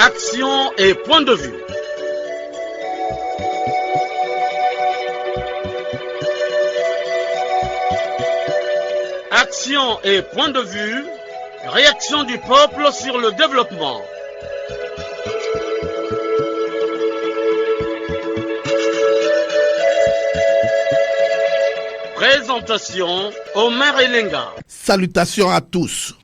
Action et point de vue. Action et point de vue, réaction du peuple sur le développement. Présentation, Omer Elenga. Salutations à tous.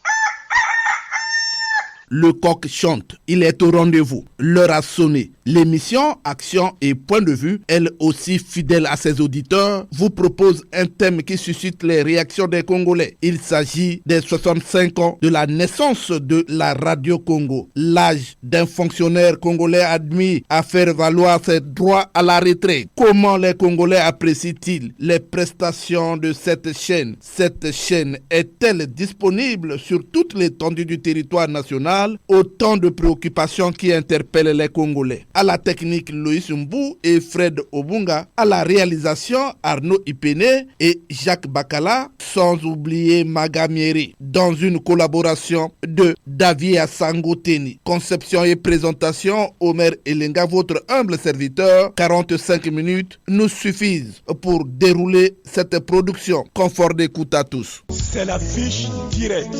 Le coq chante, il est au rendez-vous. L'heure a sonné. L'émission Action et Point de Vue, elle aussi fidèle à ses auditeurs, vous propose un thème qui suscite les réactions des Congolais. Il s'agit des 65 ans de la naissance de la Radio Congo. L'âge d'un fonctionnaire congolais admis à faire valoir ses droits à la retraite. Comment les Congolais apprécient-ils les prestations de cette chaîne? Cette chaîne est-elle disponible sur toute l'étendue du territoire national? Autant de préoccupations qui interpellent les Congolais. À la technique, Loïs Mbou et Fred Obunga. À la réalisation, Arnaud Ipene et Jacques Bakala. Sans oublier Magamieri. Dans une collaboration de Davia Sangoteni. Conception et présentation, Omer Elenga, votre humble serviteur. 45 minutes nous suffisent pour dérouler cette production. Confort d'écoute à tous. C'est la fiche directe.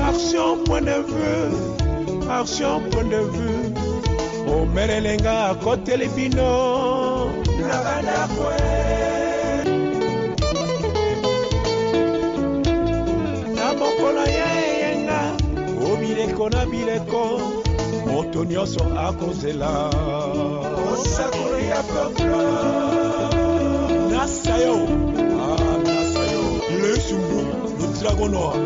Action, point de vue, action, point de vue. Omer Elenga à côté les binos. Na mokolo yenga, obireko na bileko, moto nyonso akozela. Osakolo ya peuple. Nasayo, Nasayo, le Sumbu, le dragon noir.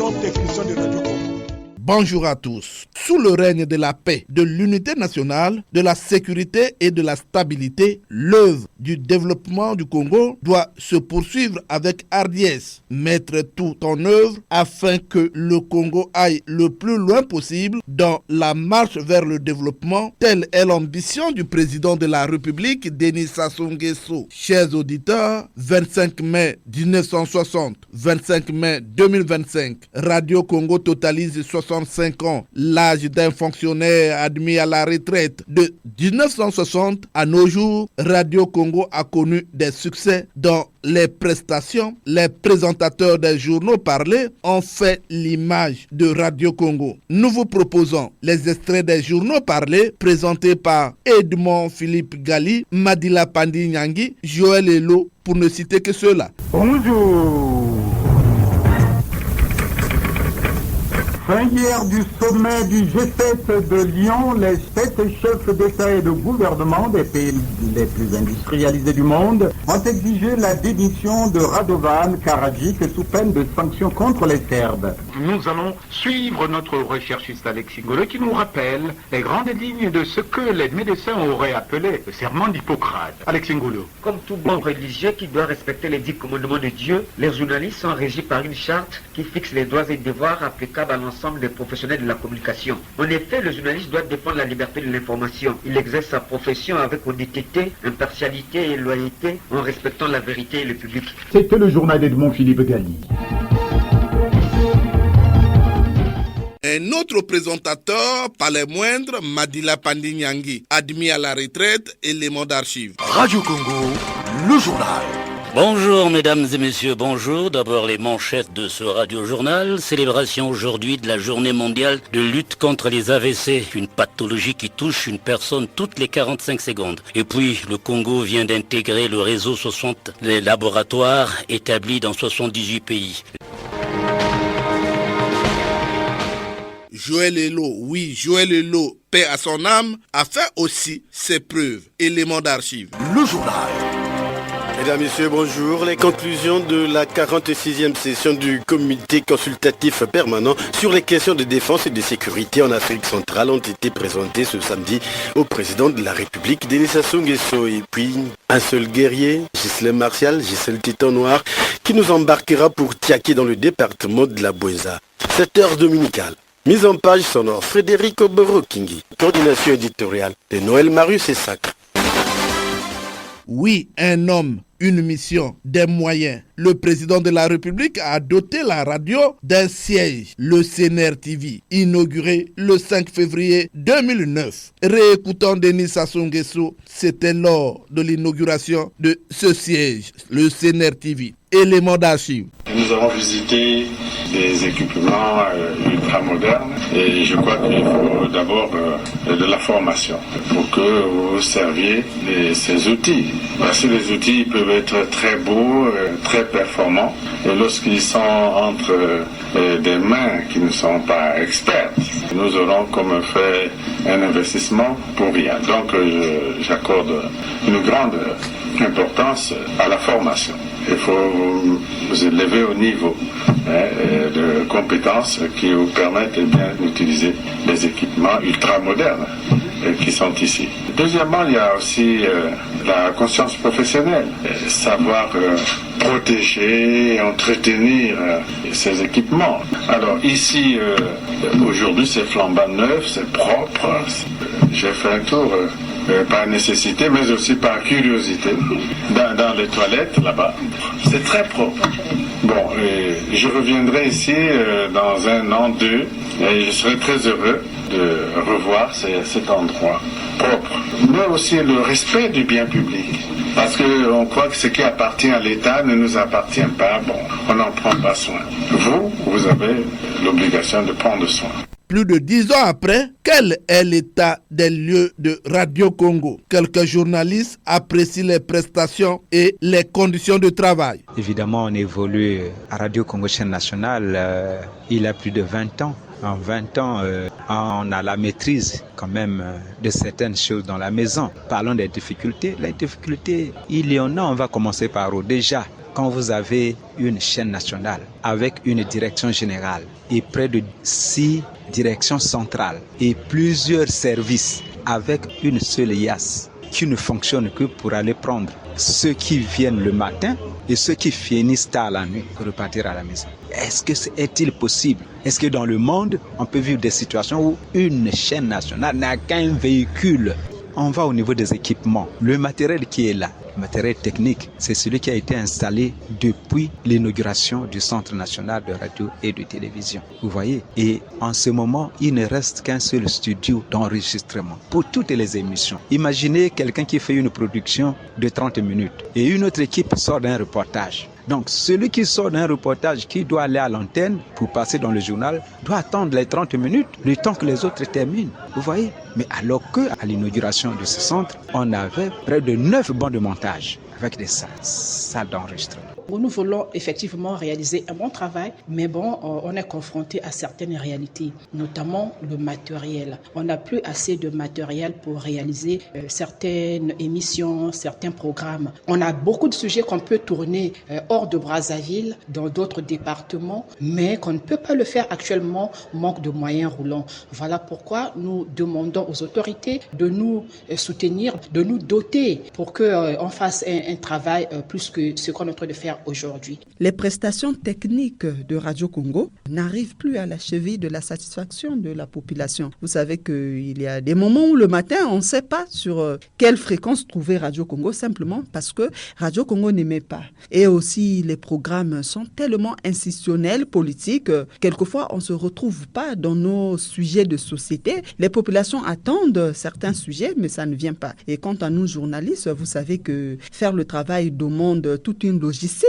De Radio Congo. Bonjour à tous. Sous le règne de la paix, de l'unité nationale, de la sécurité et de la stabilité, l'œuvre du développement du Congo doit se poursuivre avec hardiesse, mettre tout en œuvre afin que le Congo aille le plus loin possible dans la marche vers le développement. Telle est l'ambition du président de la République, Denis Sassou Nguesso. Chers auditeurs, 25 mai 1960, 25 mai 2025, Radio Congo totalise 65 ans, l'âge d'un fonctionnaire admis à la retraite. De 1960 à nos jours, Radio Congo a connu des succès dans les prestations. Les présentateurs des journaux parlés ont fait l'image de Radio Congo. Nous vous proposons les extraits des journaux parlés présentés par Edmond Philippe Gali, Madila Pandi Nyangi, Joël Elo, pour ne citer que ceux-là. Bonjour. Fin hier du sommet du G7 de Lyon, les 7 chefs d'État et de gouvernement des pays les plus industrialisés du monde ont exigé la démission de Radovan Karadzic sous peine de sanctions contre les Serbes. Nous allons suivre notre recherchiste Alexis Ngolo qui nous rappelle les grandes lignes de ce que les médecins auraient appelé le serment d'Hippocrate. Alexis Ngolo. Comme tout bon religieux qui doit respecter les 10 commandements de Dieu, les journalistes sont régis par une charte qui fixe les droits et devoirs applicables à l'ensemble des professionnels de la communication. En effet, le journaliste doit défendre la liberté de l'information. Il exerce sa profession avec honnêteté, impartialité et loyauté en respectant la vérité et le public. C'était le journal d'Edmond Philippe Gali. Un autre présentateur, pas les moindres, Madila Pandi Nyangi, admis à la retraite, élément d'archives. Radio Congo, le journal. Bonjour mesdames et messieurs, bonjour. D'abord les manchettes de ce radio-journal. Célébration aujourd'hui de la journée mondiale de lutte contre les AVC, une pathologie qui touche une personne toutes les 45 secondes. Et puis le Congo vient d'intégrer le réseau 60 les laboratoires établis dans 78 pays. Joël Elo, oui, Joël Elo, paix à son âme, a fait aussi ses preuves. Élément d'archives. Le journal. Mesdames, Messieurs, bonjour. Les conclusions de la 46e session du comité consultatif permanent sur les questions de défense et de sécurité en Afrique centrale ont été présentées ce samedi au président de la République, Denis Sassou Nguesso. Et puis, un seul guerrier, Ghislain Martial, Ghislain Titan Noir, qui nous embarquera pour Tiaké dans le département de la Bouenza. 7 heures dominicales. Mise en page sonore, Frédéric Oboro-Kingi. Coordination éditoriale de Noël Marius et Sacre. Oui, un homme une mission, des moyens. Le président de la République a doté la radio d'un siège, le CNR TV, inauguré le 5 février 2009. Réécoutons Denis Sassou Nguesso, c'était lors de l'inauguration de ce siège, le CNR TV. Élément d'archives. Nous avons visité des équipements ultra modernes et je crois qu'il faut d'abord de la formation pour que vous serviez ces outils. Parce que les outils peuvent être très beaux, très performants et lorsqu'ils sont entre des mains qui ne sont pas expertes, nous aurons comme fait un investissement pour rien. Donc j'accorde une grande importance à la formation. Il faut vous élever au niveau de compétences qui vous permettent bien d'utiliser les équipements ultra modernes qui sont ici. Deuxièmement, il y a aussi la conscience professionnelle, savoir protéger et entretenir ces équipements. Alors ici, aujourd'hui, c'est flambant neuf, c'est propre. J'ai fait un tour par nécessité, mais aussi par curiosité, dans les toilettes là-bas. C'est très propre. Bon, je reviendrai ici dans 1 an, 2, et je serai très heureux de revoir cet endroit propre. Mais aussi le respect du bien public. Parce qu'on croit que ce qui appartient à l'État ne nous appartient pas. Bon, on n'en prend pas soin. Vous avez l'obligation de prendre soin. Plus de 10 ans après, quel est l'état des lieux de Radio Congo? Quelques journalistes apprécient les prestations et les conditions de travail. Évidemment, on évolue à Radio Congo chaîne nationale il y a plus de 20 ans. En 20 ans, on a la maîtrise quand même de certaines choses dans la maison. Parlons des difficultés. Les difficultés, il y en a, on va commencer par où? Déjà, quand vous avez une chaîne nationale avec une direction générale et près de 6 directions centrales et plusieurs services avec une seule IAS qui ne fonctionne que pour aller prendre ceux qui viennent le matin et ceux qui finissent tard la nuit pour repartir à la maison. Est-il possible? Est-ce que dans le monde, on peut vivre des situations où une chaîne nationale n'a qu'un véhicule? On va au niveau des équipements. Le matériel qui est là, le matériel technique, c'est celui qui a été installé depuis l'inauguration du Centre national de radio et de télévision. Vous voyez? Et en ce moment, il ne reste qu'un seul studio d'enregistrement pour toutes les émissions. Imaginez quelqu'un qui fait une production de 30 minutes et une autre équipe sort d'un reportage. Donc, celui qui sort d'un reportage, qui doit aller à l'antenne pour passer dans le journal, doit attendre les 30 minutes, le temps que les autres terminent. Vous voyez? Mais alors qu'à l'inauguration de ce centre, on avait près de 9 bancs de montage avec des salles d'enregistrement. Nous voulons effectivement réaliser un bon travail, mais bon, on est confronté à certaines réalités, notamment le matériel. On n'a plus assez de matériel pour réaliser certaines émissions, certains programmes. On a beaucoup de sujets qu'on peut tourner hors de Brazzaville, dans d'autres départements, mais qu'on ne peut pas le faire actuellement, manque de moyens roulants. Voilà pourquoi nous demandons aux autorités de nous soutenir, de nous doter pour qu'on fasse un travail plus que ce qu'on est en train de faire aujourd'hui. Les prestations techniques de Radio Congo n'arrivent plus à la cheville de la satisfaction de la population. Vous savez qu'il y a des moments où le matin, on ne sait pas sur quelle fréquence trouver Radio Congo, simplement parce que Radio Congo n'aimait pas. Et aussi, les programmes sont tellement institutionnels, politiques, quelquefois on ne se retrouve pas dans nos sujets de société. Les populations attendent certains sujets, mais ça ne vient pas. Et quant à nous, journalistes, vous savez que faire le travail demande toute une logistique.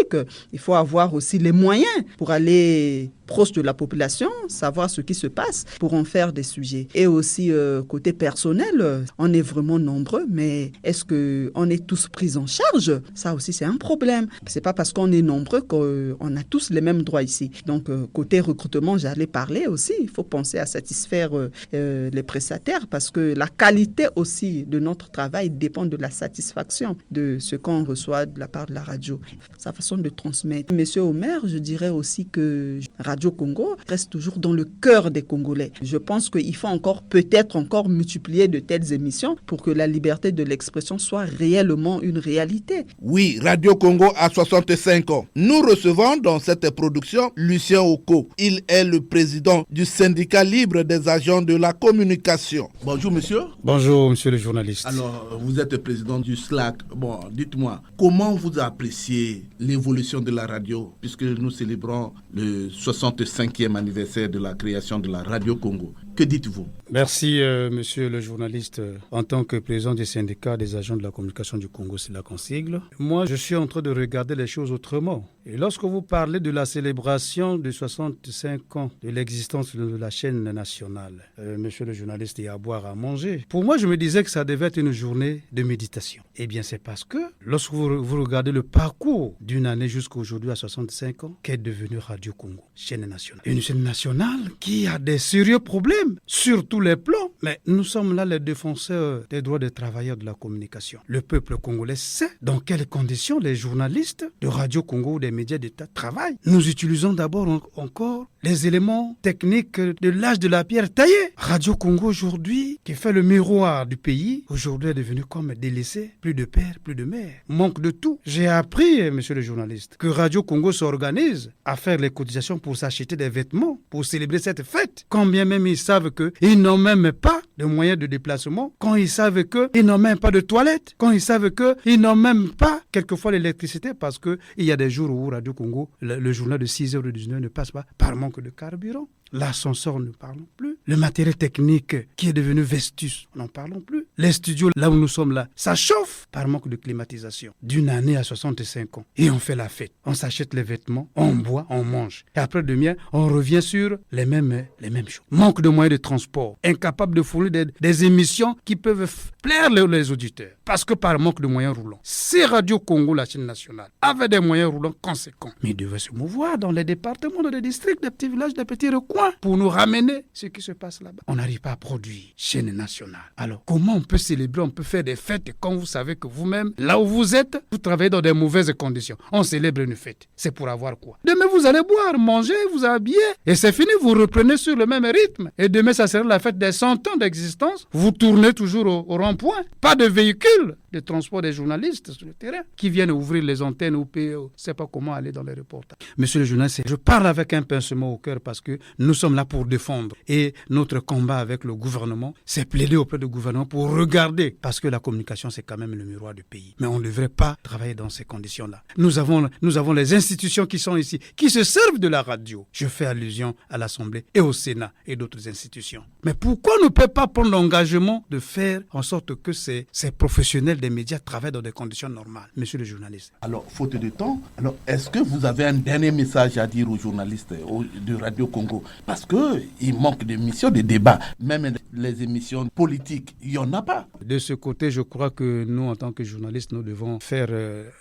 Il faut avoir aussi les moyens pour aller proche de la population, savoir ce qui se passe pour en faire des sujets. Et aussi, côté personnel, on est vraiment nombreux, mais est-ce qu'on est tous pris en charge? Ça aussi, c'est un problème. C'est pas parce qu'on est nombreux qu'on a tous les mêmes droits ici. Donc, côté recrutement, j'allais parler aussi. Il faut penser à satisfaire les prestataires parce que la qualité aussi de notre travail dépend de la satisfaction de ce qu'on reçoit de la part de la radio. Sa façon de transmettre. Monsieur Omer, je dirais aussi que Radio Radio Congo reste toujours dans le cœur des Congolais. Je pense qu'il faut peut-être encore multiplier de telles émissions pour que la liberté de l'expression soit réellement une réalité. Oui, Radio Congo a 65 ans. Nous recevons dans cette production Lucien Oko. Il est le président du syndicat libre des agents de la communication. Bonjour monsieur. Bonjour monsieur le journaliste. Alors, vous êtes président du SLAC. Bon, dites-moi, comment vous appréciez l'évolution de la radio puisque nous célébrons le 65e anniversaire de la création de la Radio Congo? Que dites-vous? Merci monsieur le journaliste. En tant que président du syndicat des agents de la communication du Congo, c'est la consigle. Moi, je suis en train de regarder les choses autrement. Et lorsque vous parlez de la célébration de 65 ans de l'existence de la chaîne nationale, monsieur le journaliste, il y a à boire, à manger. Pour moi, je me disais que ça devait être une journée de méditation. Eh bien, c'est parce que lorsque vous regardez le parcours d'une année jusqu'à aujourd'hui à 65 ans, qu'est devenue Radio Congo, chaîne nationale. Une chaîne nationale qui a des sérieux problèmes sur tous les plans. Mais nous sommes là les défenseurs des droits des travailleurs de la communication. Le peuple congolais sait dans quelles conditions les journalistes de Radio Congo ou des médias d'État travaillent. Nous utilisons d'abord encore les éléments techniques de l'âge de la pierre taillée. Radio Congo aujourd'hui, qui fait le miroir du pays, aujourd'hui est devenu comme délaissé. Plus de père, plus de mère. Manque de tout. J'ai appris, monsieur le journaliste, que Radio Congo s'organise à faire les cotisations pour s'acheter des vêtements, pour célébrer cette fête. Quand bien même ils savent qu'ils n'ont même pas de moyens de déplacement, quand ils savent qu'ils n'ont même pas de toilettes, quand ils savent qu'ils n'ont même pas quelquefois l'électricité, parce qu'il y a des jours où Radio Congo, le journal de 6h ou 19h ne passe pas par manque de carburant. L'ascenseur, ne parlons plus. Le matériel technique qui est devenu Vestus, n'en parlons plus. Les studios, là où nous sommes là, ça chauffe par manque de climatisation. D'une année à 65 ans. Et on fait la fête. On s'achète les vêtements, on boit, on mange. Et après demain, on revient sur les mêmes choses. Manque de moyens de transport. Incapable de fournir des émissions qui peuvent plaire les auditeurs. Parce que par manque de moyens roulants. Si Radio Congo, la chaîne nationale, avait des moyens roulants conséquents, mais il devait se mouvoir dans les départements, dans les districts, des petits villages, des petits recoins, pour nous ramener ce qui se passe là-bas. On n'arrive pas à produire chaîne nationale. Alors, comment on peut célébrer, on peut faire des fêtes quand vous savez que vous-même, là où vous êtes, vous travaillez dans des mauvaises conditions. On célèbre une fête. C'est pour avoir quoi? Demain, vous allez boire, manger, vous habiller. Et c'est fini, vous reprenez sur le même rythme. Et demain, ça sera la fête des 100 ans d'existence. Vous tournez toujours au rond-point. Pas de véhicules de transport des journalistes sur le terrain qui viennent ouvrir les antennes ou payer, je ne sais pas comment aller dans les reportages. Monsieur le journaliste, je parle avec un pincement au cœur parce que nous sommes là pour défendre. Et notre combat avec le gouvernement, c'est plaider auprès du gouvernement pour regarder, parce que la communication, c'est quand même le miroir du pays. Mais on ne devrait pas travailler dans ces conditions-là. Nous avons les institutions qui sont ici, qui se servent de la radio. Je fais allusion à l'Assemblée et au Sénat et d'autres institutions. Mais pourquoi ne peut pas prendre l'engagement de faire en sorte que ces professionnels des médias travaillent dans des conditions normales, monsieur le journaliste? Alors, faute de temps, est-ce que vous avez un dernier message à dire aux journalistes de Radio Congo? Parce qu'il manque d'émissions, de débats. Même les émissions politiques, il n'y en a pas. De ce côté, je crois que nous, en tant que journalistes, nous devons faire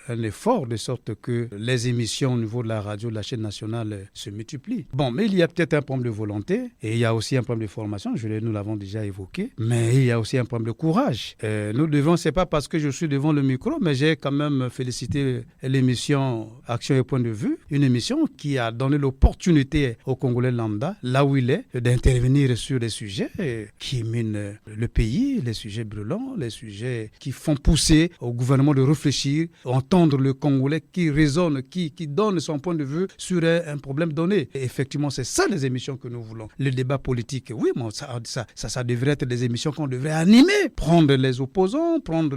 un effort de sorte que les émissions au niveau de la radio, de la chaîne nationale, se multiplient. Bon, mais il y a peut-être un problème de volonté et il y a aussi un problème de formation, nous l'avons déjà évoqué, mais il y a aussi un problème de courage. Nous devons, c'est pas parce que je suis devant le micro, mais j'ai quand même félicité l'émission Action et Point de Vue, une émission qui a donné l'opportunité au Congolais lambda, là où il est, d'intervenir sur des sujets qui minent le pays, les sujets brûlants, les sujets qui font pousser au gouvernement de réfléchir, entendre le Congolais qui raisonne, qui donne son point de vue sur un problème donné. Et effectivement, c'est ça les émissions que nous voulons. Le débat politique, oui, bon, ça devrait être des émissions qu'on devrait animer, prendre les opposants, prendre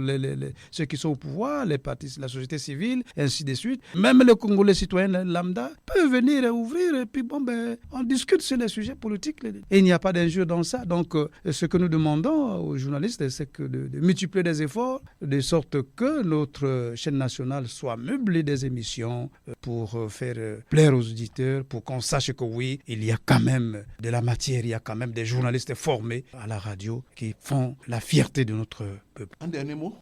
ceux qui sont au pouvoir, les partis, la société civile, et ainsi de suite. Même les Congolais citoyens lambda peuvent venir ouvrir et puis on discute sur les sujets politiques. Et il n'y a pas d'injure dans ça. Donc, ce que nous demandons aux journalistes, c'est de multiplier des efforts de sorte que notre chaîne nationale soit meublée des émissions pour faire plaire aux auditeurs, pour qu'on sache que oui, il y a quand même de la matière, il y a quand même des journalistes formés à la radio qui font la fierté de notre peuple. Un dernier mot?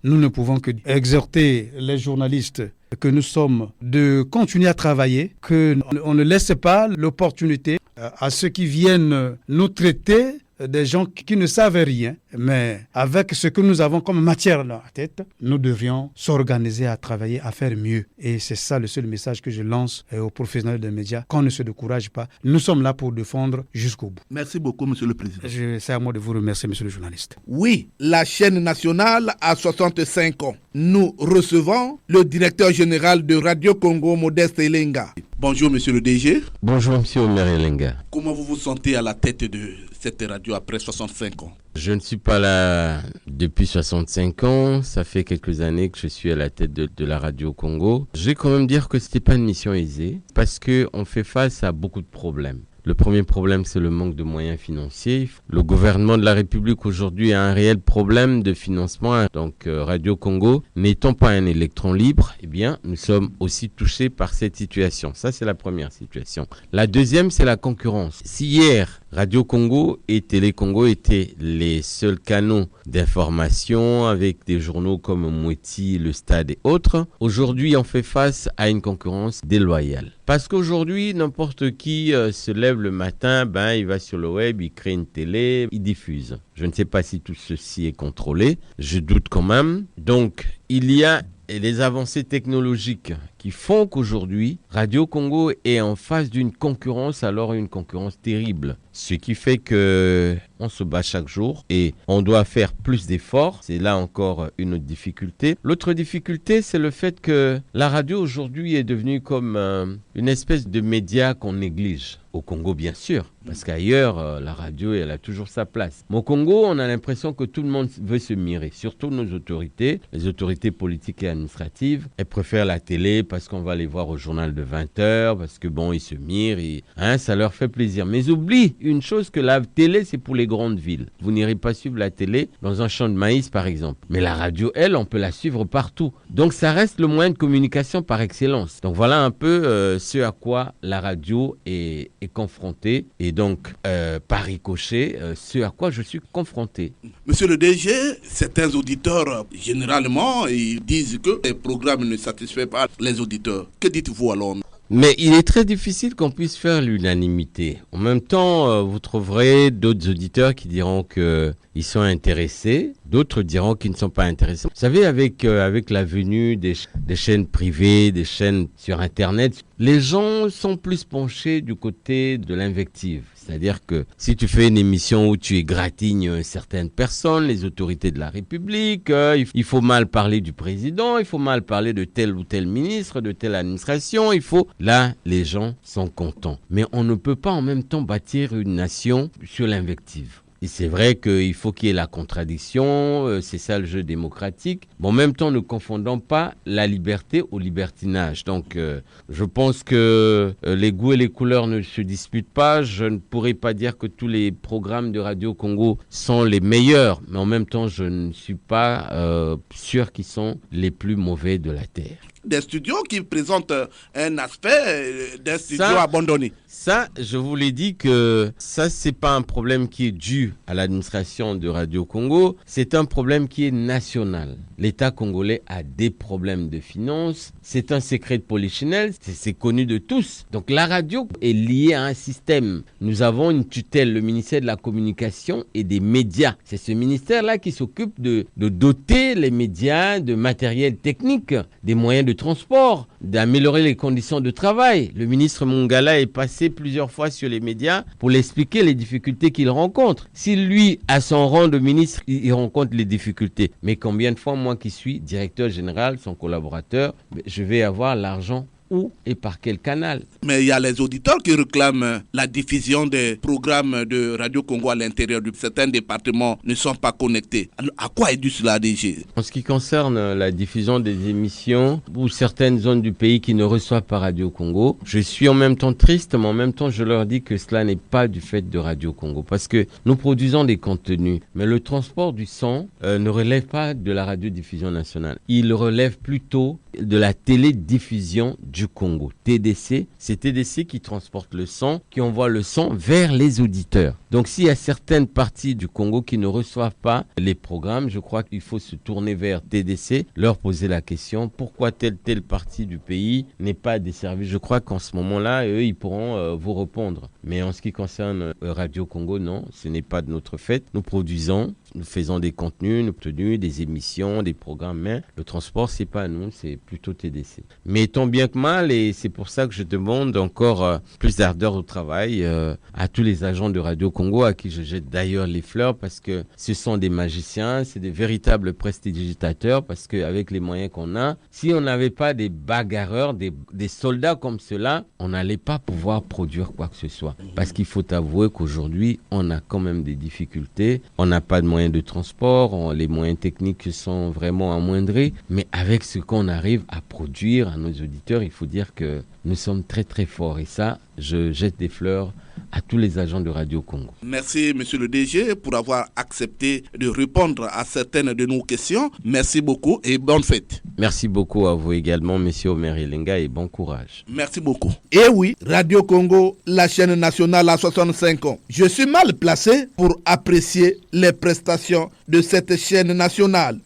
Nous ne pouvons que exhorter les journalistes que nous sommes de continuer à travailler, qu'on ne laisse pas l'opportunité à ceux qui viennent nous traiter des gens qui ne savent rien, mais avec ce que nous avons comme matière dans la tête, nous devrions s'organiser à travailler, à faire mieux. Et c'est ça le seul message que je lance aux professionnels des médias, qu'on ne se décourage pas. Nous sommes là pour défendre jusqu'au bout. Merci beaucoup, Monsieur le Président. C'est à moi de vous remercier, Monsieur le journaliste. Oui, la chaîne nationale a 65 ans. Nous recevons le directeur général de Radio Congo, Modeste Elenga. Bonjour, Monsieur le DG. Bonjour, Monsieur Omer Elenga. Comment vous vous sentez à la tête de cette radio après 65 ans? Je ne suis pas là depuis 65 ans. Ça fait quelques années que je suis à la tête de la Radio Congo. Je vais quand même dire que ce n'était pas une mission aisée parce qu'on fait face à beaucoup de problèmes. Le premier problème, c'est le manque de moyens financiers. Le gouvernement de la République aujourd'hui a un réel problème de financement. Donc Radio Congo, n'étant pas un électron libre, eh bien, nous sommes aussi touchés par cette situation. Ça, c'est la première situation. La deuxième, c'est la concurrence. Si hier, Radio Congo et Télé Congo étaient les seuls canaux d'information avec des journaux comme Moueti, Le Stade et autres, aujourd'hui, on fait face à une concurrence déloyale. Parce qu'aujourd'hui, n'importe qui se lève le matin, il va sur le web, il crée une télé, il diffuse. Je ne sais pas si tout ceci est contrôlé, je doute quand même. Donc, il y a les avancées technologiques qui font qu'aujourd'hui, Radio Congo est en face d'une concurrence, alors une concurrence terrible. Ce qui fait que on se bat chaque jour et on doit faire plus d'efforts. C'est là encore une autre difficulté. L'autre difficulté, c'est le fait que la radio aujourd'hui est devenue comme une espèce de média qu'on néglige. Au Congo, bien sûr, parce qu'ailleurs, la radio, elle a toujours sa place. Mais au Congo, on a l'impression que tout le monde veut se mirer, surtout nos autorités, les autorités politiques et administratives. Elles préfèrent la télé parce qu'on va les voir au journal de 20h, parce que ils se mirent, ça leur fait plaisir. Mais oublie une chose, que la télé, c'est pour les grandes villes. Vous n'irez pas suivre la télé dans un champ de maïs, par exemple. Mais la radio, elle, on peut la suivre partout. Donc, ça reste le moyen de communication par excellence. Donc, voilà un peu ce à quoi la radio est confronté et donc par ricochet ce à quoi je suis confronté. Monsieur le DG, certains auditeurs généralement ils disent que les programmes ne satisfont pas les auditeurs. Que dites-vous alors? Mais il est très difficile qu'on puisse faire l'unanimité. En même temps, vous trouverez d'autres auditeurs qui diront qu'ils sont intéressés, d'autres diront qu'ils ne sont pas intéressés. Vous savez, avec la venue des chaînes privées, des chaînes sur Internet, les gens sont plus penchés du côté de l'invective. C'est-à-dire que si tu fais une émission où tu égratignes certaines personnes, les autorités de la République, il faut mal parler du président, il faut mal parler de tel ou tel ministre, de telle administration, Là, les gens sont contents. Mais on ne peut pas en même temps bâtir une nation sur l'invective. Et c'est vrai qu'il faut qu'il y ait la contradiction, c'est ça le jeu démocratique. Mais en même temps, ne confondons pas la liberté au libertinage. Donc, je pense que les goûts et les couleurs ne se disputent pas. Je ne pourrais pas dire que tous les programmes de Radio Congo sont les meilleurs. Mais en même temps, je ne suis pas sûr qu'ils sont les plus mauvais de la Terre. Des studios qui présentent un aspect d'un studio abandonné. Ça, je vous l'ai dit que ça, c'est pas un problème qui est dû à l'administration de Radio Congo. C'est un problème qui est national. L'État congolais a des problèmes de finances. C'est un secret de polichinelle. C'est connu de tous. Donc, la radio est liée à un système. Nous avons une tutelle, le ministère de la Communication et des médias. C'est ce ministère-là qui s'occupe de doter les médias de matériel technique, des moyens de transport, d'améliorer les conditions de travail. Le ministre Mongala est passé plusieurs fois sur les médias pour l'expliquer les difficultés qu'il rencontre. Si lui, à son rang de ministre, il rencontre les difficultés, mais combien de fois, moi qui suis directeur général, son collaborateur, je vais avoir l'argent où et par quel canal? Mais il y a les auditeurs qui réclament la diffusion des programmes de Radio Congo à l'intérieur de certains départements ne sont pas connectés. Alors, à quoi est dû cela, DG? En ce qui concerne la diffusion des émissions ou certaines zones du pays qui ne reçoivent pas Radio Congo, je suis en même temps triste, mais en même temps je leur dis que cela n'est pas du fait de Radio Congo parce que nous produisons des contenus, mais le transport du son ne relève pas de la radiodiffusion nationale. Il relève plutôt de la télédiffusion du Congo. TDC, c'est TDC qui transporte le son, qui envoie le son vers les auditeurs. Donc s'il y a certaines parties du Congo qui ne reçoivent pas les programmes, je crois qu'il faut se tourner vers TDC, leur poser la question pourquoi telle partie du pays n'est pas desservie. Je crois qu'en ce moment-là, eux, ils pourront vous répondre. Mais en ce qui concerne Radio Congo, non, ce n'est pas de notre fait. Nous produisons, nous faisons des contenus, nous tenons des émissions, des programmes, mais le transport, c'est pas nous, c'est plutôt TDC. Mais tant bien que mal, et c'est pour ça que je demande encore plus d'ardeur au travail à tous les agents de Radio Congo, à qui je jette d'ailleurs les fleurs, parce que ce sont des magiciens, c'est des véritables prestidigitateurs, parce qu'avec les moyens qu'on a, si on n'avait pas des bagarreurs, des soldats comme ceux-là, on n'allait pas pouvoir produire quoi que ce soit. Parce qu'il faut avouer qu'aujourd'hui, on a quand même des difficultés, on n'a pas de moyens de transport, les moyens techniques sont vraiment amoindris, mais avec ce qu'on arrive à produire à nos auditeurs, il faut dire que nous sommes très très forts, et ça, je jette des fleurs à tous les agents de Radio Congo. Merci monsieur le DG pour avoir accepté de répondre à certaines de nos questions. Merci beaucoup et bonne fête. Merci beaucoup à vous également, monsieur Omer Elenga, et bon courage. Merci beaucoup. Et oui, Radio Congo, la chaîne nationale à 65 ans. Je suis mal placé pour apprécier les prestations de cette chaîne nationale.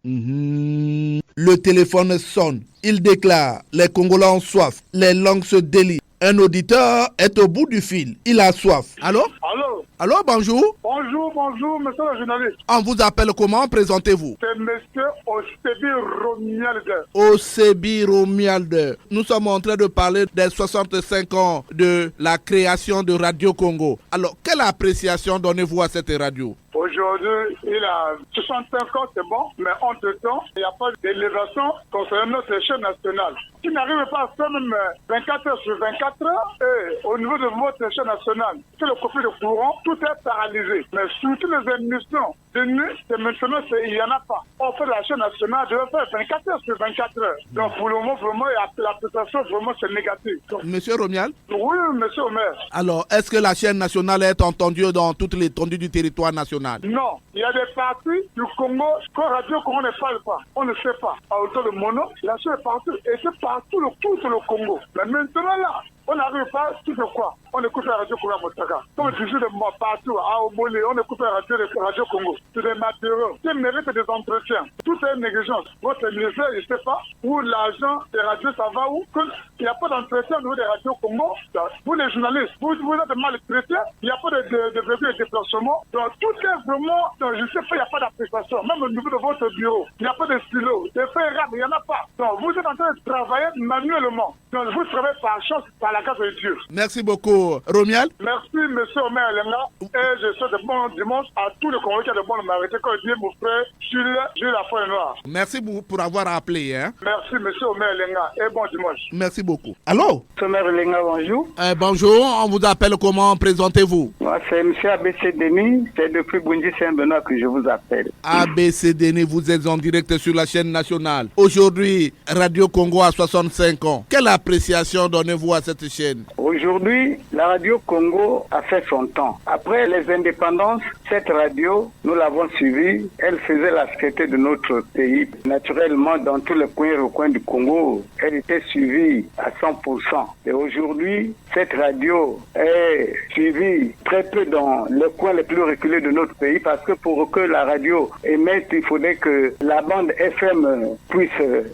Le téléphone sonne. Il déclare: les Congolais ont soif, les langues se délient. Un auditeur est au bout du fil. Il a soif. Allô? Allô, bonjour. Bonjour, monsieur le journaliste. On vous appelle comment? Présentez-vous. C'est monsieur Osebi Romualde. Osebi Romualde. Nous sommes en train de parler des 65 ans de la création de Radio Congo. Alors, quelle appréciation donnez-vous à cette radio? Aujourd'hui, il a 65 ans, c'est bon, mais entre-temps, il n'y a pas d'élévation concernant notre chaîne nationale. Qui n'arrive pas à faire même 24 heures sur 24 heures, et au niveau de votre chaîne nationale, c'est le coupé de courant, tout est paralysé. Mais surtout les émissions de nuit, maintenant, il n'y en a pas. On fait la chaîne nationale, je vais faire 24 heures sur 24 heures. Donc pour le moment, vraiment, la prestation, vraiment, c'est négatif. Donc, monsieur Romuald? Oui, monsieur Omer. Alors, est-ce que la chaîne nationale est entendue dans toute l'étendue du territoire national? Non, il y a des parties du Congo que Radio Congo ne parle pas. On ne sait pas. À hauteur de Mono, la chaîne est partout. Et c'est partout tout le Congo. Mais maintenant là, on n'arrive pas, tu sais quoi? On écoute la Radio Congo à Motaka. Comme je dis de moi partout, à Obole, on écoute la Radio Congo. C'est des matériaux qui méritent des entretiens. Tout est une négligence. Votre ministère, je ne sais pas où l'argent des radios, ça va où? Il n'y a pas d'entretien au niveau des radios Congo. Vous les journalistes, vous êtes mal traités. Il n'y a pas de déplacement. Donc tout est vraiment, je ne sais pas, il n'y a pas d'appréciation. Même au niveau de votre bureau, il n'y a pas de stylo. Des faits rares, il n'y en a pas. Donc vous êtes en train de travailler manuellement. Donc vous travaillez par chance, par la grâce de Dieu. Merci beaucoup, Romuald. Merci, monsieur Omer Elenga. Et je souhaite de bon dimanche à tous les Congolais qui ont de bonnes marités, comme dit mon frère Jules la Foie Noire. Merci pour avoir appelé. Merci, monsieur Omer Elenga. Et bon dimanche. Merci beaucoup. Allô? Omer Elenga, bonjour. Bonjour, on vous appelle comment? Présentez-vous. Moi, c'est monsieur ABC Denis. C'est depuis Bunji Saint-Benoît que je vous appelle. ABC Denis, vous êtes en direct sur la chaîne nationale. Aujourd'hui, Radio Congo a 65 ans. Quelle appréciation donnez-vous à cette chaîne? Aujourd'hui, la Radio Congo a fait son temps. Après les indépendances, cette radio, nous l'avons suivie. Elle faisait la fierté de notre pays. Naturellement, dans tous les coins et recoins du Congo, elle était suivie à 100%. Et aujourd'hui, cette radio est suivie très peu dans les coins les plus reculés de notre pays, parce que pour que la radio émette, il faudrait que la bande FM puisse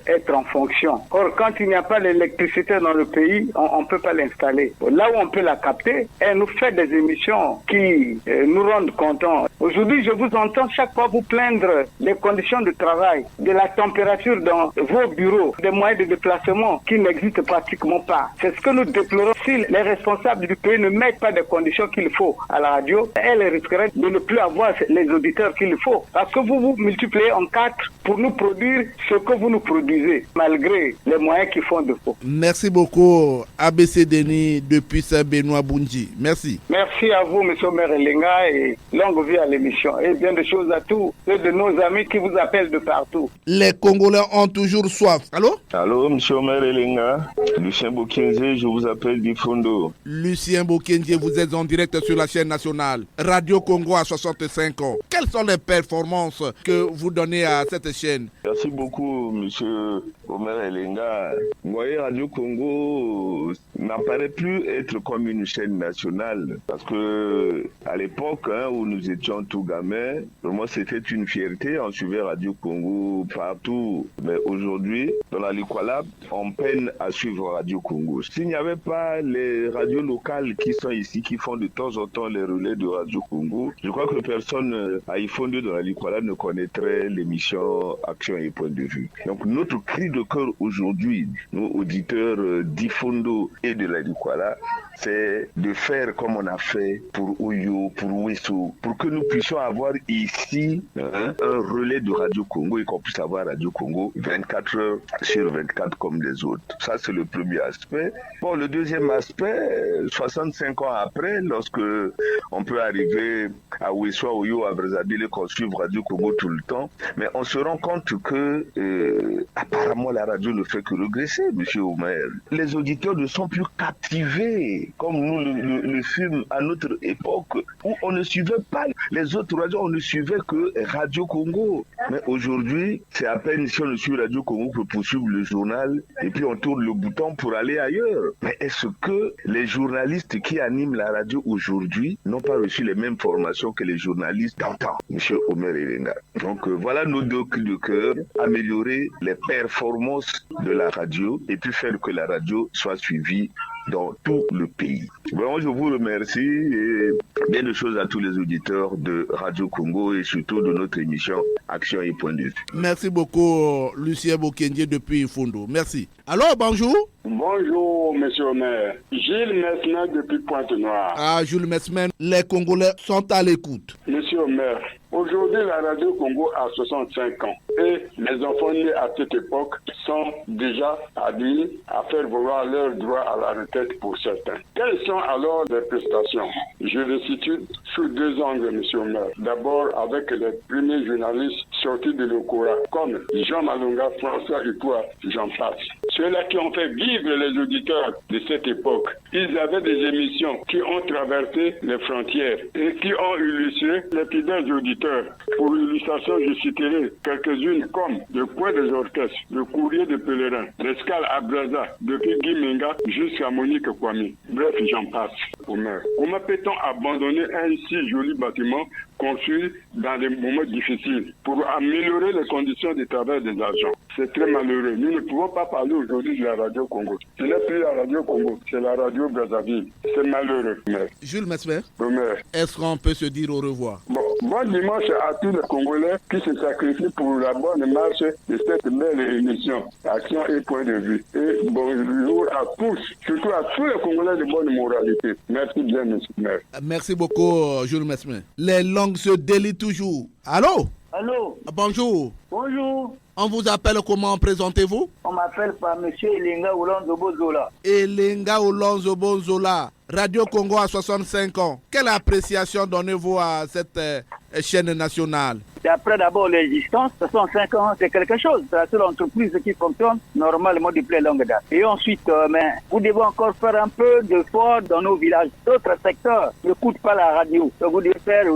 être en fonction. Or, quand il n'y a pas l'électricité dans le pays, on ne peut pas l'installer. Là où on peut la capter, elle nous fait des émissions qui nous rendent contents. Aujourd'hui, je vous entends chaque fois vous plaindre des conditions de travail, de la température dans vos bureaux, des moyens de déplacement qui n'existent pratiquement pas. C'est ce que nous déplorons. Si les responsables du pays ne mettent pas des conditions qu'il faut à la radio, elle risquerait de ne plus avoir les auditeurs qu'il faut. Parce que vous vous multipliez en 4 pour nous produire ce que vous nous produisez, malgré les moyens qui font défaut. Merci beaucoup, ABC PC Denis depuis Saint-Benoît Bunji. Merci. Merci à vous, M. Omer Elenga, et longue vie à l'émission. Et bien de choses à tous ceux de nos amis qui vous appellent de partout. Les Congolais ont toujours soif. Allô? Allô, M. Omer Elenga. Lucien Bokenze, je vous appelle du Fondo. Lucien Bokenze, vous êtes en direct sur la chaîne nationale. Radio Congo à 65 ans. Quelles sont les performances que vous donnez à cette chaîne? Merci beaucoup, M. Omer Elenga. Vous voyez, Radio Congo n'apparaît plus être comme une chaîne nationale. Parce que à l'époque où nous étions tout gamins, pour moi c'était une fierté. On suivait Radio Congo partout. Mais aujourd'hui, dans la Likwala, on peine à suivre Radio Congo. S'il n'y avait pas les radios locales qui sont ici, qui font de temps en temps les relais de Radio Congo, je crois que personne à Ifondo dans la Likwala ne connaîtrait l'émission Action et Point de Vue. Donc notre cri de cœur aujourd'hui, nos auditeurs d'Ifondo et de la Likwala, c'est de faire comme on a fait pour Oyo, pour Ouesso, pour que nous puissions avoir ici un relais de Radio Congo et qu'on puisse avoir Radio Congo 24 heures sur 24 comme les autres. Ça, c'est le premier aspect. Bon, le deuxième aspect, 65 ans après, lorsque on peut arriver à Ouesso, à Oyo, à Brazzaville et qu'on suive Radio Congo tout le temps, mais on se rend compte que apparemment la radio ne fait que regresser, monsieur Omer. Les auditeurs ne sont plus captivés comme nous le fûmes à notre époque où on ne suivait pas les autres radios, on ne suivait que Radio Congo. Mais aujourd'hui, c'est à peine si on ne suit Radio Congo pour poursuivre le journal et puis on tourne le bouton pour aller ailleurs. Mais est-ce que les journalistes qui animent la radio aujourd'hui n'ont pas reçu les mêmes formations que les journalistes d'antan, monsieur Omer Elenga? Donc voilà nos deux cris de cœur, améliorer les performances de la radio et puis faire que la radio soit suivie dans tout le pays. Vraiment, je vous remercie et bien de choses à tous les auditeurs de Radio Congo et surtout de notre émission Action et Point de Vue. Merci beaucoup, Lucien Bokenje depuis Fondo. Merci. Alors, bonjour. Bonjour, monsieur Omer. Gilles Messmer depuis Pointe-Noire. Ah, Jules Messmer, les Congolais sont à l'écoute. Monsieur Omer, aujourd'hui, la Radio Congo a 65 ans et les enfants nés à cette époque sont déjà admis à faire valoir leur droit à la retraite pour certains. Quelles sont alors les prestations? Je les situe sous deux angles, monsieur Omer. D'abord, avec les premiers journalistes sortis de l'Okora, comme Jean Malonga, François Ipoua, j'en passe. Ceux-là qui ont fait vivre les auditeurs de cette époque. Ils avaient des émissions qui ont traversé les frontières et qui ont illustré les fidèles auditeurs. Pour illustration, je citerai quelques-unes comme le Coin des Orchestres, le Courrier des Pèlerins, l'escale à Brazza, depuis Guy Menga jusqu'à Monique Kwame. Bref, j'en passe. Omer. Comment peut-on abandonner un si joli bâtiment construit dans des moments difficiles pour améliorer les conditions de travail des agents? C'est très malheureux. Nous ne pouvons pas parler aujourd'hui de la Radio Congo. Ce n'est plus la Radio Congo, c'est la Radio Brazzaville. C'est malheureux. Mais... Jules Messmer, Omer. Est-ce qu'on peut se dire au revoir? Bon dimanche à tous les Congolais qui se sacrifient pour la bonne marche de cette belle émission, Action et Point de Vue. Et bonjour à tous, surtout à tous les Congolais de bonne moralité. Merci bien, monsieur le maire. Merci beaucoup, Jules Messmer. Les langues se délient toujours. Allô? Allô? Bonjour. Bonjour. On vous appelle comment? Présentez-vous? On m'appelle par monsieur Elenga Olonzo Bonzola. Elenga Olonzo Bonzola. Radio Congo à 65 ans. Quelle appréciation donnez-vous à cette chaîne nationale? D'après d'abord l'existence, 65 ans, c'est quelque chose. C'est la seule entreprise qui fonctionne normalement depuis longue date. Et ensuite, vous devez encore faire un peu d'effort dans nos villages. D'autres secteurs n'écoutent pas la radio. Donc vous devez faire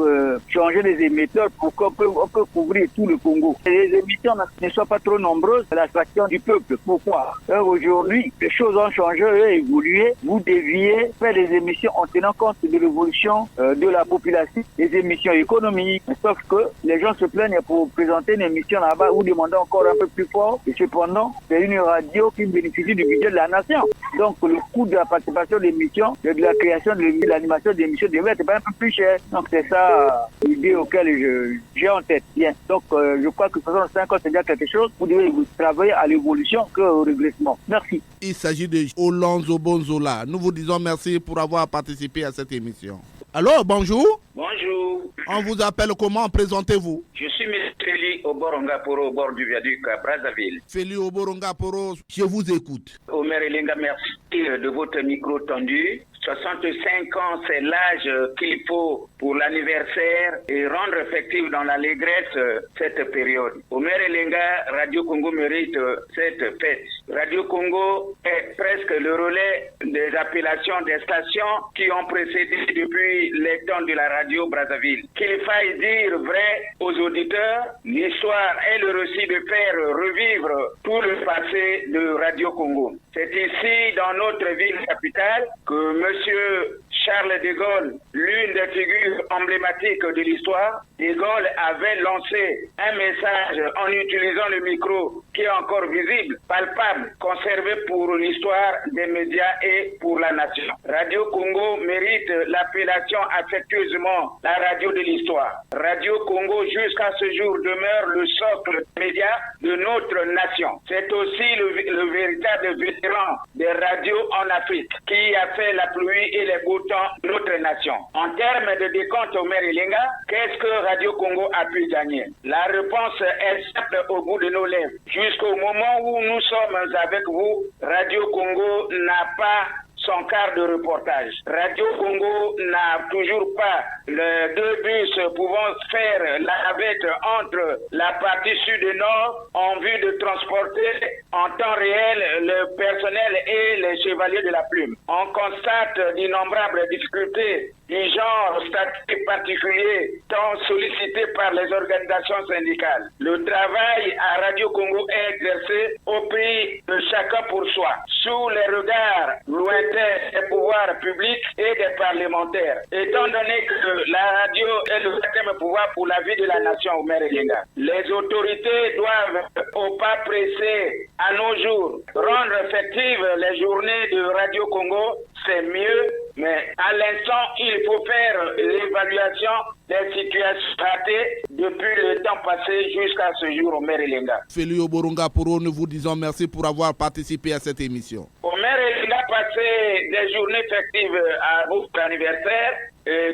changer les émetteurs pour qu'on peut couvrir tout le Congo. Et les émissions ne soient pas trop nombreuses, c'est l'attraction du peuple. Pourquoi? Aujourd'hui, les choses ont changé et évolué. Vous deviez faire des émissions en tenant compte de l'évolution de la population, des émissions économiques. Sauf que les gens se plaignent pour présenter une émission là-bas ou demander encore un peu plus fort. Et cependant, c'est une radio qui bénéficie du budget de la nation. Donc le coût de la participation de l'émission, de la création de l'animation de l'émission devait être un peu plus cher. Donc c'est ça l'idée auquel j'ai en tête. Bien. Donc je crois que 65 ans c'est déjà quelque chose. Vous devez travailler à l'évolution qu'au régressement. Merci. Il s'agit de Olonzo Bonzola. Nous vous disons merci pour avoir participé à cette émission. Alors, bonjour. Bonjour. On vous appelle comment? Présentez-vous. Je suis M. Feli Oboronga Poro au bord du viaduc à Brazzaville. Feli Oboronga Poro, je vous écoute. Omer Elenga, merci de votre micro tendu. 65 ans, c'est l'âge qu'il faut pour l'anniversaire et rendre effective dans l'allégresse cette période. Omer Elenga, Radio Congo mérite cette fête. Radio Congo est presque le relais des appellations des stations qui ont précédé depuis les temps de la radio Brazzaville. Qu'il faille dire vrai aux auditeurs, l'histoire est le récit de faire revivre tout le passé de Radio Congo. C'est ici, dans notre ville capitale, que Monsieur Charles de Gaulle, l'une des figures emblématiques de l'histoire, de Gaulle avait lancé un message en utilisant le micro qui est encore visible, palpable, conservé pour l'histoire des médias et pour la nation. Radio Congo mérite l'appellation affectueusement la radio de l'histoire. Radio Congo jusqu'à ce jour demeure le socle média de notre nation. C'est aussi le véritable vétéran des radios en Afrique qui a fait la pluie et les beaux temps de notre nation. En termes de décompte au maire Elenga, qu'est-ce que Radio Congo a pu gagner? La réponse est simple au bout de nos lèvres. Jusqu'au moment où nous sommes avec vous, Radio Congo n'a pas son quart de reportage. Radio Congo n'a toujours pas les deux bus pouvant faire la navette entre la partie sud et nord en vue de transporter en temps réel le personnel et les chevaliers de la plume. On constate d'innombrables difficultés du genre statut particulier tant sollicité par les organisations syndicales. Le travail à Radio Congo est exercé au prix de chacun pour soi, sous les regards lointains des pouvoirs publics et des parlementaires. Étant donné que la radio est le septième pouvoir pour la vie de la nation au maire Elenga, les autorités doivent, au pas pressé à nos jours, rendre effectives les journées de Radio Congo. C'est mieux, mais à l'instant, il faut faire l'évaluation des situations ratées depuis le temps passé jusqu'à ce jour au maire Elenga. Feli Oboronga Poro, nous vous disons merci pour avoir participé à cette émission. Au maire Elenga, passez des journées festives à votre anniversaire.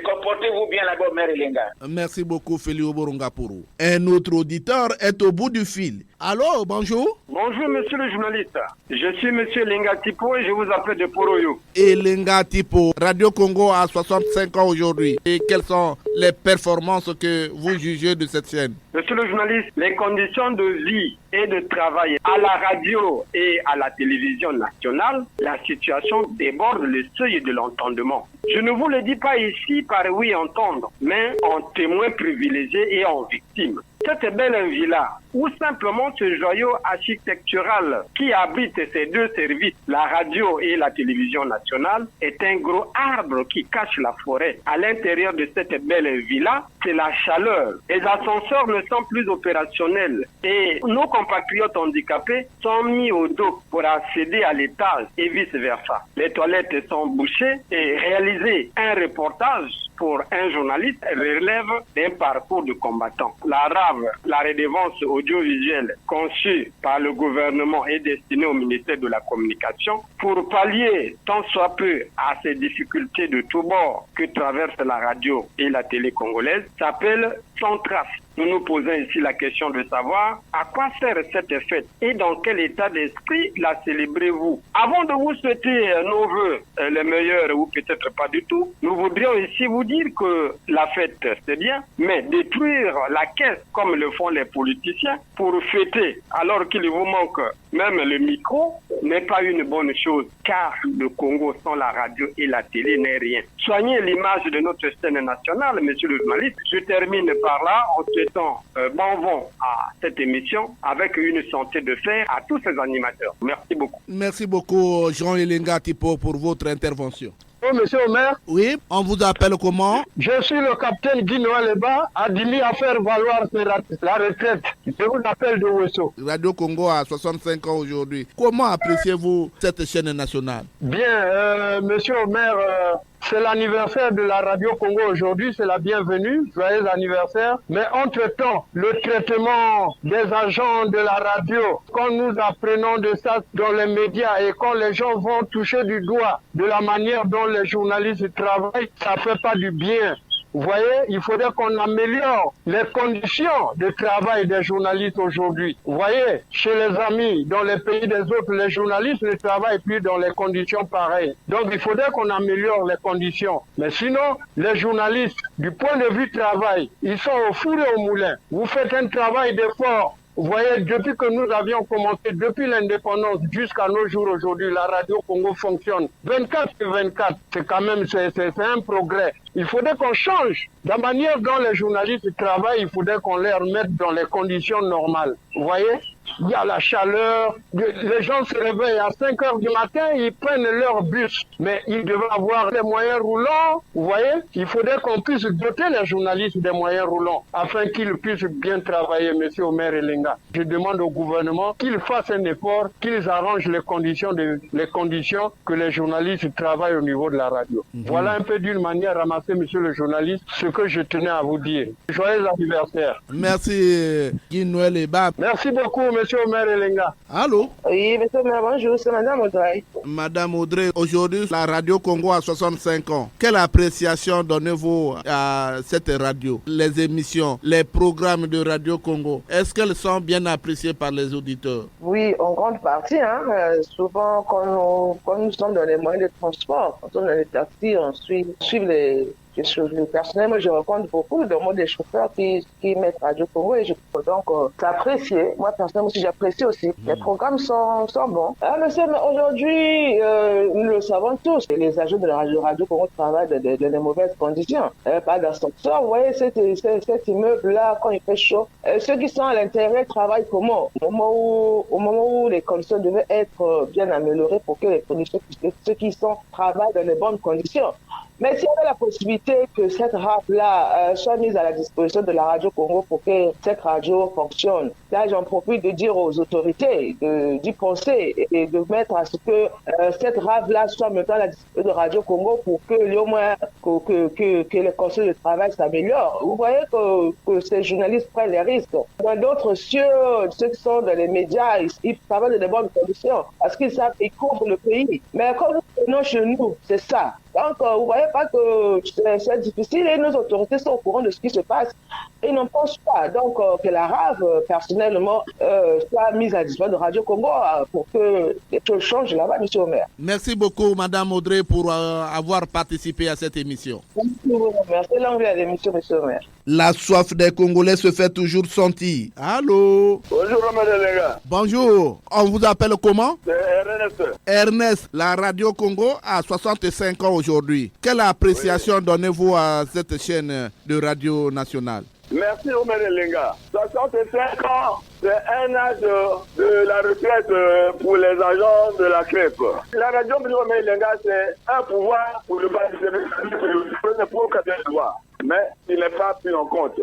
Comportez-vous bien là-bas, maire Elenga. Merci beaucoup, Feli Oboronga Poro. Un autre auditeur est au bout du fil. Allô, bonjour. Bonjour, monsieur le journaliste. Je suis monsieur Lenga Tipo et je vous appelle de Poroyo. Et Lenga Tipo, Radio Congo a 65 ans aujourd'hui. Et quelles sont les performances que vous jugez de cette chaîne? Monsieur le journaliste, les conditions de vie et de travail à la radio et à la télévision nationale, la situation déborde le seuil de l'entendement. Je ne vous le dis pas ici par oui entendre, mais en témoin privilégié et en victime. Cette belle villa, ou simplement ce joyau architectural qui abrite ces deux services, la radio et la télévision nationale, est un gros arbre qui cache la forêt. À l'intérieur de cette belle villa, c'est la chaleur. Les ascenseurs ne sont plus opérationnels et nos compatriotes handicapés sont mis au dos pour accéder à l'étage et vice-versa. Les toilettes sont bouchées et réaliser un reportage pour un journaliste relève d'un parcours de combattant. La RAV, la redevance audiovisuelle conçue par le gouvernement et destinée au ministère de la Communication pour pallier tant soit peu à ces difficultés de tous bords que traverse la radio et la télé congolaise, s'appelle Sans Trace. Nous nous posons ici la question de savoir à quoi sert cette fête et dans quel état d'esprit la célébrez-vous. Avant de vous souhaiter nos vœux les meilleurs ou peut-être pas du tout, nous voudrions ici vous dire que la fête c'est bien, mais détruire la caisse comme le font les politiciens pour fêter alors qu'il vous manque même le micro n'est pas une bonne chose car le Congo sans la radio et la télé n'est rien. Soignez l'image de notre scène nationale, monsieur le journaliste. Je termine par là en souhaitant bon vent à cette émission avec une santé de fer à tous ces animateurs. Merci beaucoup. Merci beaucoup Jean Elenga Tipo pour votre intervention. Oh, monsieur Omer. Oui, on vous appelle comment? Je suis le capitaine Guy Noël Leba, admis à faire valoir la retraite. Je vous appelle de Ouesso. Radio Congo a 65 ans aujourd'hui. Comment appréciez-vous cette chaîne nationale? Bien, monsieur Omer, c'est l'anniversaire de la Radio Congo aujourd'hui, c'est la bienvenue, joyeux anniversaire. Mais entre-temps, le traitement des agents de la radio, quand nous apprenons de ça dans les médias et quand les gens vont toucher du doigt de la manière dont les journalistes travaillent, ça ne fait pas du bien. Vous voyez, il faudrait qu'on améliore les conditions de travail des journalistes aujourd'hui. Vous voyez, chez les amis, dans les pays des autres, les journalistes ne travaillent plus dans les conditions pareilles. Donc il faudrait qu'on améliore les conditions. Mais sinon, les journalistes, du point de vue travail, ils sont au four et au moulin. Vous faites un travail d'effort. Vous voyez, depuis que nous avions commencé, depuis l'indépendance jusqu'à nos jours aujourd'hui, la Radio Congo fonctionne 24/24. C'est quand même, c'est un progrès. Il faudrait qu'on change la manière dont les journalistes travaillent. Il faudrait qu'on les remette dans les conditions normales. Vous voyez, il y a la chaleur. Les gens se réveillent à 5 heures du matin, ils prennent leur bus. Mais ils devraient avoir des moyens roulants. Vous voyez, il faudrait qu'on puisse doter les journalistes des moyens roulants afin qu'ils puissent bien travailler, monsieur Omer Elenga. Je demande au gouvernement qu'il fasse un effort, qu'ils arrangent les conditions que les journalistes travaillent au niveau de la radio. Voilà un peu d'une manière ramassée, monsieur le journaliste, ce que je tenais à vous dire. Joyeux anniversaire. Merci, Guy Noël Eba. Merci beaucoup, monsieur Omer Elenga. Allô? Oui, monsieur Omer, bonjour, c'est Madame Audrey. Madame Audrey, aujourd'hui, la Radio Congo a 65 ans. Quelle appréciation donnez-vous à cette radio? Les émissions, les programmes de Radio Congo, est-ce qu'elles sont bien appréciées par les auditeurs? Oui, en grande partie. Souvent, quand nous sommes dans les moyens de transport, quand on est dans les taxis, on suit les... Personnellement, je rencontre beaucoup des chauffeurs qui mettent Radio Congo et je peux donc s'apprécier. Moi, personnellement, aussi, j'apprécie aussi. Les programmes sont bons. Monsieur, aujourd'hui, nous le savons tous, les agents de la Radio Congo travaillent dans de mauvaises conditions. Pas d'ascenseur. Vous voyez, cet immeuble-là, quand il fait chaud, ceux qui sont à l'intérieur travaillent comment? Au moment où les conditions devaient être bien améliorées pour que ceux qui travaillent dans les bonnes conditions. Mais s'il y avait la possibilité que cette RAP-là soit mise à la disposition de la Radio Congo pour que cette radio fonctionne, là j'en profite de dire aux autorités d'y penser et de mettre à ce que cette RAP-là soit maintenant à la disposition de Radio Congo pour que au moins que les conditions de travail s'améliorent. Vous voyez que ces journalistes prennent les risques. Dans d'autres cieux, ceux qui sont dans les médias, ils travaillent dans de bonnes conditions parce qu'ils savent qu'ils couvrent le pays. Mais quand nous venons chez nous, c'est ça. Donc, vous ne voyez pas que c'est difficile et nos autorités sont au courant de ce qui se passe. Ils n'en pensent pas. Donc, que la RAV, personnellement, soit mise à disposition de Radio Congo pour que les choses changent là-bas, M. Omer. Merci beaucoup, Mme Audrey, pour avoir participé à cette émission. Merci l'envie à l'émission, M. Omer. La soif des Congolais se fait toujours sentir. Allô? Bonjour, Mme Elenga. Bonjour. On vous appelle comment? Ernest. Ernest, la Radio Congo a 65 ans aujourd'hui. Quelle appréciation donnez-vous à cette chaîne de radio nationale? Merci, Omer Elenga. 65 ans, c'est un âge de la retraite pour les agents de la crêpe. La radio Omer Elenga, c'est un pouvoir pour le pouvoir. Mais il n'est pas pris en compte.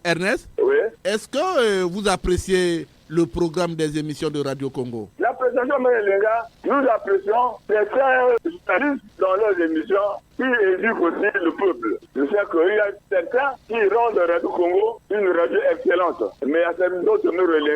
Ernest? Oui. Est-ce que vous appréciez le programme des émissions de Radio Congo? L'appréciation, les gars, nous apprécions certains journalistes dans leurs émissions qui éduquent aussi le peuple. Je sais qu'il y a certains qui rendent Radio Congo une radio excellente. Mais il y a certains autres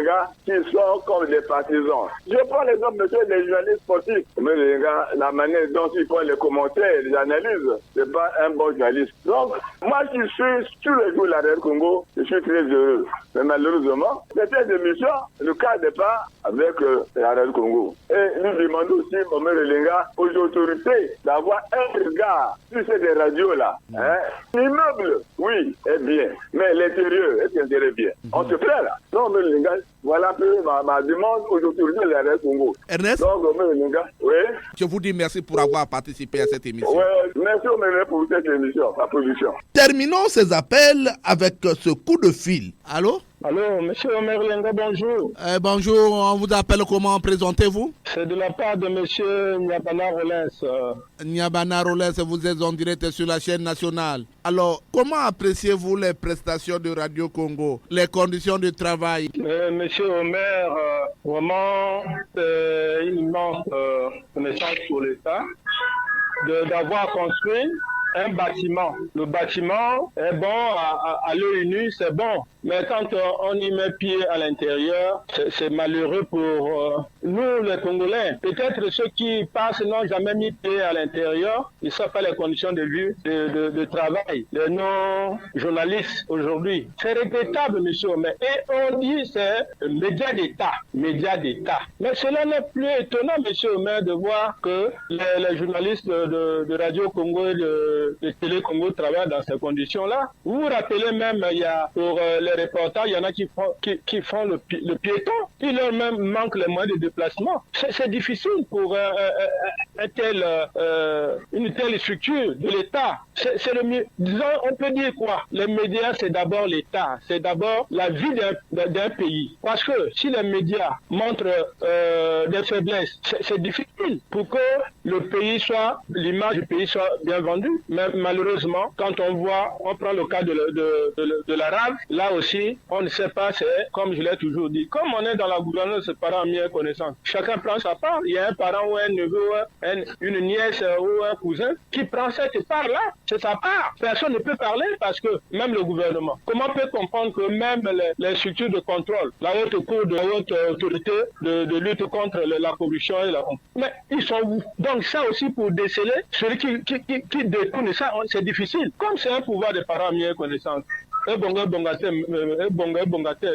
gars qui sont comme des partisans. Je prends l'exemple, monsieur, des journalistes sportifs. Mais les gars, la manière dont ils font les commentaires, les analyses, c'est pas un bon journaliste. Donc, moi qui suis tous les jours la Radio Congo, je suis très heureux. Mais malheureusement, cette émission ne cadre pas avec la Radio Congo. Et nous demandons aussi, Omer Elenga, aux autorités d'avoir un regard sur ces radios-là. L'immeuble, oui, est bien. Mais l'intérieur, est-ce qu'elle est bien? On se plaît là. Non, Omer Elenga, voilà un peu ma demande aux autorités de la Radio Congo. Ernest? Donc, Omer Elenga, oui. Je vous dis merci pour avoir participé à cette émission. Oui, merci Omer Elenga pour cette émission, la production. Terminons ces appels avec ce coup de fil. Allô? Allô, monsieur Omer Elenga, bonjour. Bonjour, on vous appelle comment? Présentez-vous? C'est de la part de monsieur Nyabana Rollins. Nyabana Rollins, vous êtes en direct sur la chaîne nationale. Alors, comment appréciez-vous les prestations de Radio Congo, les conditions de travail? Monsieur Omer, vraiment, c'est une immense connaissance pour l'État. d'avoir construit un bâtiment. Le bâtiment est bon à l'œil nu, c'est bon. Mais quand on y met pied à l'intérieur, c'est malheureux pour nous, les Congolais. Peut-être ceux qui passent n'ont jamais mis pied à l'intérieur. Ils ne savent pas les conditions de vie, de travail. Les non-journalistes aujourd'hui. C'est regrettable, monsieur Omer. Et on dit c'est média d'État. Média d'État. Mais cela n'est plus étonnant, monsieur Omer, de voir que les journalistes de Radio Congo et de Télé Congo travaillent dans ces conditions-là. Vous vous rappelez même, il y a pour les reportages, il y en a qui font le piéton. Il leur même manque les moyens de déplacement. C'est difficile pour une telle structure de l'État. C'est le mieux. Disons, on peut dire quoi? Les médias, c'est d'abord l'État. C'est d'abord la vie d'un pays. Parce que si les médias montrent des faiblesses, c'est difficile pour que le pays soit, l'image du pays soit bien vendue. Mais malheureusement, quand on prend le cas de l'arabe, là aussi, on ne sait pas, c'est comme je l'ai toujours dit. Comme on est dans la gouvernance, c'est parents mieux connaissance. Chacun prend sa part. Il y a un parent ou un neveu, une nièce ou un cousin qui prend cette part-là. C'est sa part. Personne ne peut parler parce que même le gouvernement. Comment peut comprendre que même les structures de contrôle, la haute cour de la haute autorité de lutte contre la corruption et la honte. Mais ils sont où? Donc ça aussi pour déceler celui qui détourne ça, c'est difficile. Comme c'est un pouvoir de parents mieux connaissance. Un bongaté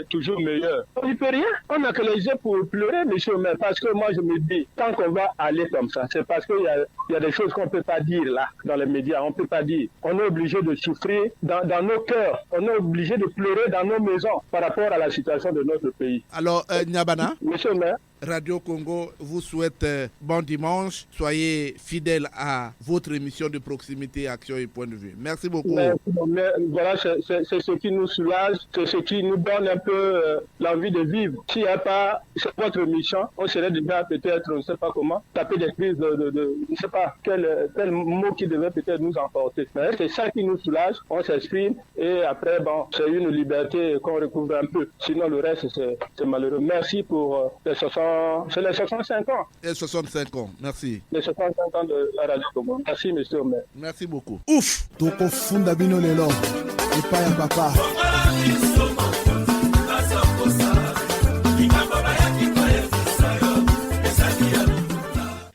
toujours meilleur. On n'y peut rien. On n'a que les yeux pour pleurer, monsieur le maire, parce que moi je me dis, tant qu'on va aller comme ça, c'est parce qu'il y a des choses qu'on ne peut pas dire là, dans les médias, on ne peut pas dire. On est obligé de souffrir dans nos cœurs, on est obligé de pleurer dans nos maisons par rapport à la situation de notre pays. Alors, Nyabana, monsieur le maire, Radio Congo vous souhaite bon dimanche. Soyez fidèles à votre émission de proximité, action et point de vue. Merci beaucoup. Voilà, c'est ce qui nous soulage, c'est ce qui nous donne un peu l'envie de vivre. S'il n'y a pas votre émission, on serait déjà peut-être, on ne sait pas comment, taper des crises je ne sais pas quel mot qui devait peut-être nous emporter. Mais c'est ça qui nous soulage, on s'exprime et après, bon, c'est une liberté qu'on recouvre un peu. Sinon, le reste, c'est malheureux. Merci pour les 65 ans. Et 65 ans, merci. Les 65 ans de la Radio Congo. Merci, monsieur le maire. Merci beaucoup. Ouf! Toko funda bino lelo. Epa ya papa.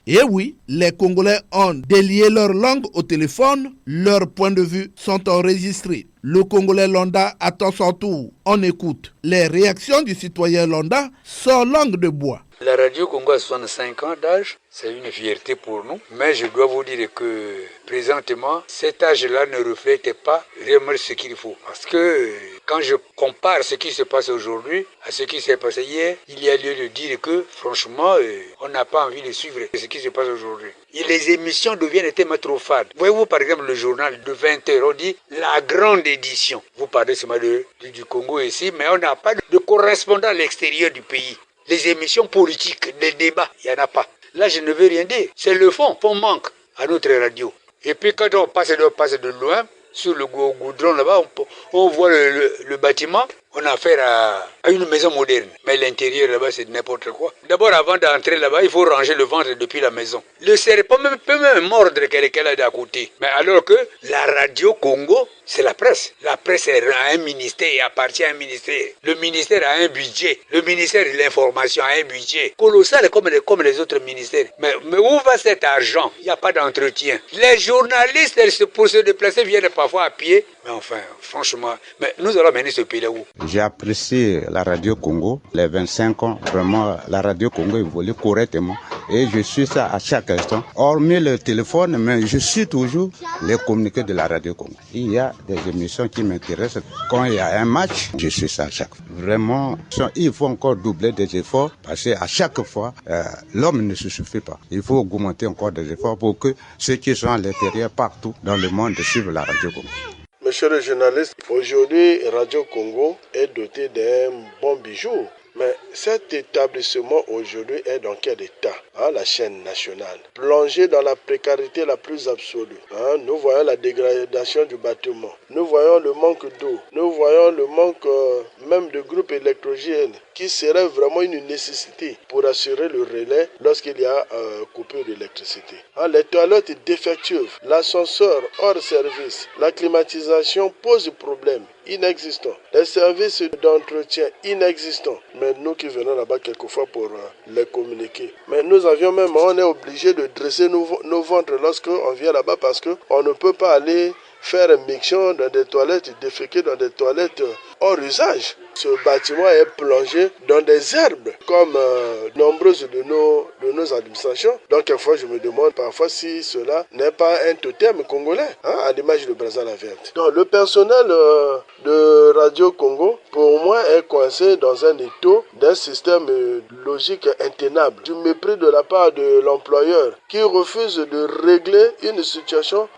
Et oui, les Congolais ont délié leur langue au téléphone, leurs points de vue sont enregistrés. Le Congolais Londa attend son tour. On écoute les réactions du citoyen Londa sans langue de bois. La Radio Congo a 65 ans d'âge, c'est une fierté pour nous, mais je dois vous dire que présentement, cet âge-là ne reflète pas réellement ce qu'il faut. Parce que quand je compare ce qui se passe aujourd'hui à ce qui s'est passé hier, il y a lieu de dire que franchement, on n'a pas envie de suivre ce qui se passe aujourd'hui. Et les émissions deviennent tellement trop fades. Voyez-vous par exemple le journal de 20h, on dit la grande édition. Vous parlez seulement du Congo ici, mais on n'a pas de correspondant à l'extérieur du pays. Les émissions politiques, les débats, il n'y en a pas. Là, je ne veux rien dire. C'est le fond. Fond manque à notre radio. Et puis quand on passe de loin, sur le goudron là-bas, on voit le bâtiment. On a affaire à une maison moderne. Mais l'intérieur là-bas, c'est n'importe quoi. D'abord, avant d'entrer là-bas, il faut ranger le ventre depuis la maison. Le serpent peut même mordre quelqu'un là d'à côté. Mais alors que la Radio Congo, c'est la presse. La presse a un ministère et appartient à un ministère. Le ministère a un budget. Le ministère de l'information a un budget colossal comme les autres ministères. Mais où va cet argent? Il n'y a pas d'entretien. Les journalistes, pour se déplacer, viennent parfois à pied. Mais enfin, franchement, nous allons mener ce pays-là où? J'ai apprécié la Radio Congo, les 25 ans, vraiment la Radio Congo évolue correctement et je suis ça à chaque instant. Hormis le téléphone, mais je suis toujours les communiqués de la Radio Congo. Il y a des émissions qui m'intéressent. Quand il y a un match, je suis ça à chaque fois. Vraiment, il faut encore doubler des efforts parce qu'à chaque fois, l'homme ne se suffit pas. Il faut augmenter encore des efforts pour que ceux qui sont à l'intérieur partout dans le monde suivent la Radio Congo. Monsieur le journaliste, aujourd'hui, Radio Congo est doté d'un bon bijou. Mais cet établissement aujourd'hui est dans quel état? La chaîne nationale. Plongée dans la précarité la plus absolue. Nous voyons la dégradation du bâtiment. Nous voyons le manque d'eau. Nous voyons le manque même de groupes électrogènes qui serait vraiment une nécessité pour assurer le relais lorsqu'il y a coupure d'électricité. Les toilettes défectueuses, l'ascenseur hors service, la climatisation pose problème inexistant, les services d'entretien inexistants. Mais nous qui venons là-bas quelquefois pour les communiquer. Mais nous avions même, on est obligé de dresser nos ventres lorsqu'on vient là-bas parce qu'on ne peut pas aller faire un miction dans des toilettes, déféquer dans des toilettes hors usage. Ce bâtiment est plongé dans des herbes, comme nombreuses de nos administrations. Donc, quelquefois, je me demande parfois si cela n'est pas un totem congolais, à l'image de Brazzaville. Donc, le personnel de Radio Congo, pour moi, est coincé dans un étau d'un système logique intenable, du mépris de la part de l'employeur qui refuse de régler une situation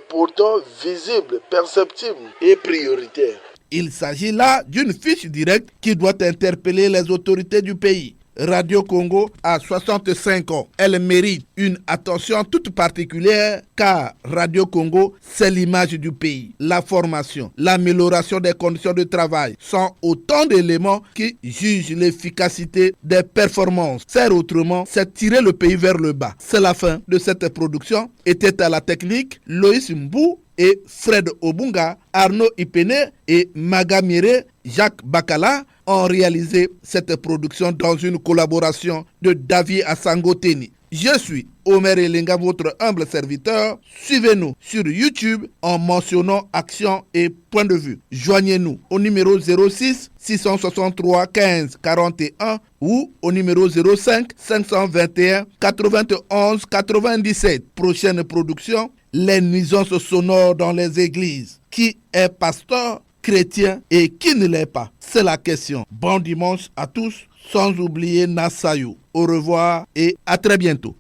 pourtant visible, perceptible et prioritaire. Il s'agit là d'une fiche directe qui doit interpeller les autorités du pays. Radio Congo a 65 ans. Elle mérite une attention toute particulière car Radio Congo, c'est l'image du pays. La formation, l'amélioration des conditions de travail sont autant d'éléments qui jugent l'efficacité des performances. Faire autrement, c'est tirer le pays vers le bas. C'est la fin de cette production. Était à la technique Loïs Mbou et Fred Obunga, Arnaud Ipene et Magamire Jacques Bakala ont réalisé cette production dans une collaboration de David Asangoteni. Je suis Omer Elenga, votre humble serviteur. Suivez-nous sur YouTube en mentionnant Action et Point de Vue. Joignez-nous au numéro 06 663 15 41 ou au numéro 05 521 91 97. Prochaine production, les nuisances sonores dans les églises. Qui est pasteur, chrétien et qui ne l'est pas? C'est la question. Bon dimanche à tous, sans oublier Nassayou. Au revoir et à très bientôt.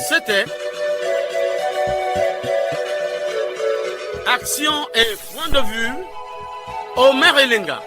C'était Action et Point de Vue, Omer Elenga.